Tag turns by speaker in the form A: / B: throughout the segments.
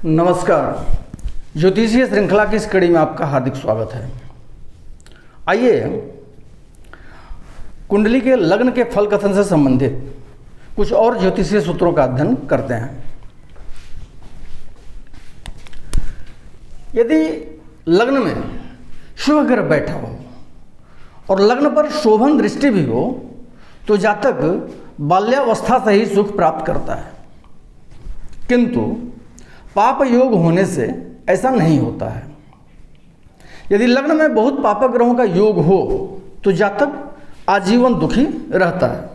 A: नमस्कार। ज्योतिषीय श्रृंखला की इस कड़ी में आपका हार्दिक स्वागत है। आइए कुंडली के लग्न के फल कथन से संबंधित कुछ और ज्योतिषीय सूत्रों का अध्ययन करते हैं। यदि लग्न में शुभ ग्रह बैठा हो और लग्न पर शोभन दृष्टि भी हो तो जातक बाल्यावस्था से ही सुख प्राप्त करता है, किंतु पाप योग होने से ऐसा नहीं होता है। यदि लग्न में बहुत पाप ग्रहों का योग हो तो जातक आजीवन दुखी रहता है।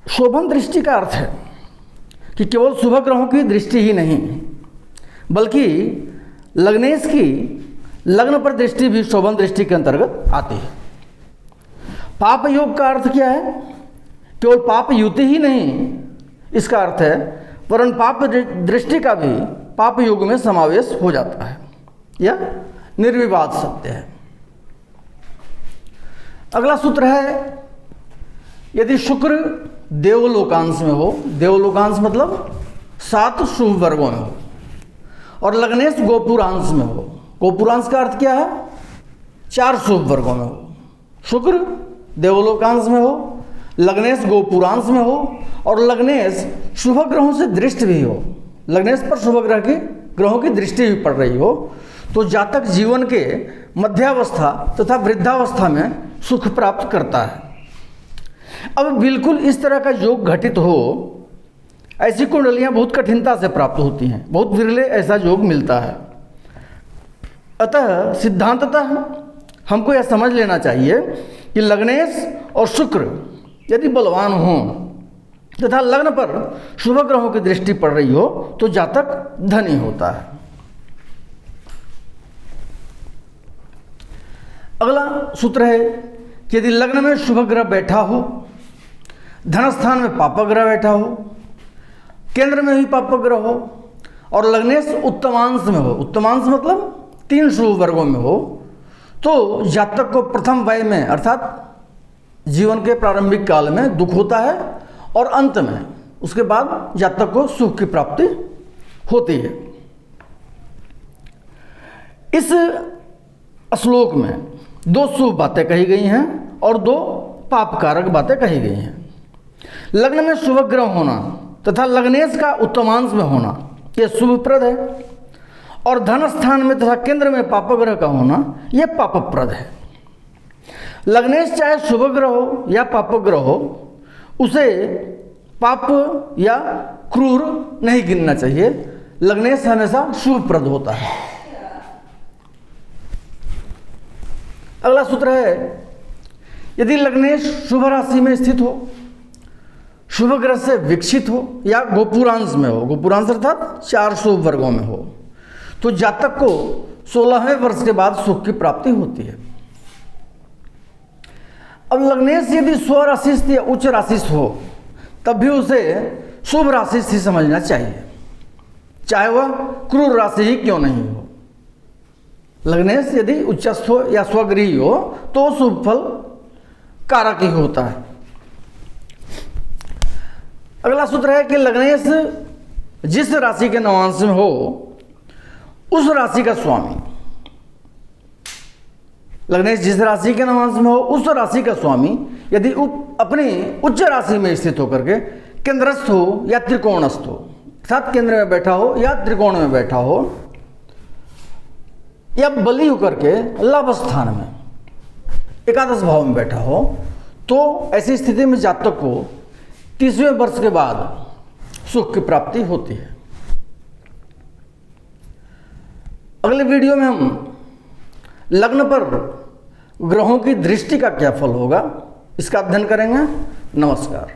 A: शोभन दृष्टि का अर्थ है कि केवल शुभ ग्रहों की दृष्टि ही नहीं बल्कि लग्नेश की लग्न पर दृष्टि भी शोभन दृष्टि के अंतर्गत आती है। पाप योग का अर्थ क्या है? केवल पाप युति ही नहीं इसका अर्थ है, वरन पाप दृष्टि का भी पाप योग में समावेश हो जाता है। यह निर्विवाद सत्य है। अगला सूत्र है, यदि शुक्र देवलोकांश में हो, देवलोकांश मतलब 7 शुभ वर्गों में हो, और लग्नेश गोपुरांश में हो। गोपुरांश का अर्थ क्या है? 4 शुभ वर्गों में हो। शुक्र देवलोकांश में हो, लग्नेश गोपुरांश में हो, और लग्नेश शुभ ग्रहों से दृष्टि भी हो, लग्नेश पर शुभ ग्रहों की दृष्टि भी पड़ रही हो, तो जातक जीवन के मध्यावस्था तथा वृद्धावस्था में सुख प्राप्त करता है। अब बिल्कुल इस तरह का योग घटित हो, ऐसी कुंडलियां बहुत कठिनता से प्राप्त होती हैं, बहुत विरले ऐसा योग मिलता है। अतः सिद्धांततः हमको यह समझ लेना चाहिए कि लग्नेश और शुक्र यदि बलवान हों तथा लग्न पर शुभ ग्रहों की दृष्टि पड़ रही हो तो जातक धनी होता है। अगला सूत्र है कि यदि लग्न में शुभ ग्रह बैठा हो, धन स्थान में पाप ग्रह बैठा हो, केंद्र में भी पाप ग्रह हो, और लग्नेश उत्तमांश में हो, उत्तमांश मतलब 3 शुभ वर्गों में हो, तो जातक को प्रथम वय में अर्थात जीवन के प्रारंभिक काल में दुख होता है और अंत में उसके बाद जातक को सुख की प्राप्ति होती है। इस श्लोक में 2 शुभ बातें कही गई हैं और 2 पाप कारक बातें कही गई हैं। लग्न में शुभ ग्रह होना तथा लग्नेश का उत्तमांश में होना यह शुभप्रद है, और धन स्थान में तथा केंद्र में पाप ग्रह का होना यह पापप्रद है। लग्नेश चाहे शुभ ग्रह हो या पाप ग्रह हो, उसे पाप या क्रूर नहीं गिनना चाहिए। लग्नेश हमेशा शुभप्रद होता है। अगला सूत्र है, यदि लग्नेश शुभ राशि में स्थित हो, शुभ ग्रह से विकसित हो या गोपुरांश में हो, गोपुरांश अर्थात 4 शुभ वर्गों में हो, तो जातक को 16वें वर्ष के बाद सुख की प्राप्ति होती है। अब लग्नेश यदि स्वराशिस्थ या उच्च राशिस्थ हो तब भी उसे शुभ राशिस्थ ही समझना चाहिए, चाहे वह क्रूर राशि ही क्यों नहीं हो। लग्नेश यदि उच्चस्थ हो या स्वगृही हो तो शुभ फल कारक ही होता है। अगला सूत्र है कि लग्नेश जिस राशि के नवांश में हो उस राशि का स्वामी, लग्नेश जिस राशि के नवांश में हो उस राशि का स्वामी यदि अपनी उच्च राशि में स्थित होकर के केंद्रस्थ हो या त्रिकोणस्थ हो, अर्थात केंद्र में बैठा हो या त्रिकोण में बैठा हो या बली होकर के लाभ स्थान में एकादश भाव में बैठा हो, तो ऐसी स्थिति में जातक को 30वें वर्ष के बाद सुख की प्राप्ति होती है। अगले वीडियो में हम लग्न पर ग्रहों की दृष्टि का क्या फल होगा इसका अध्ययन करेंगे। नमस्कार।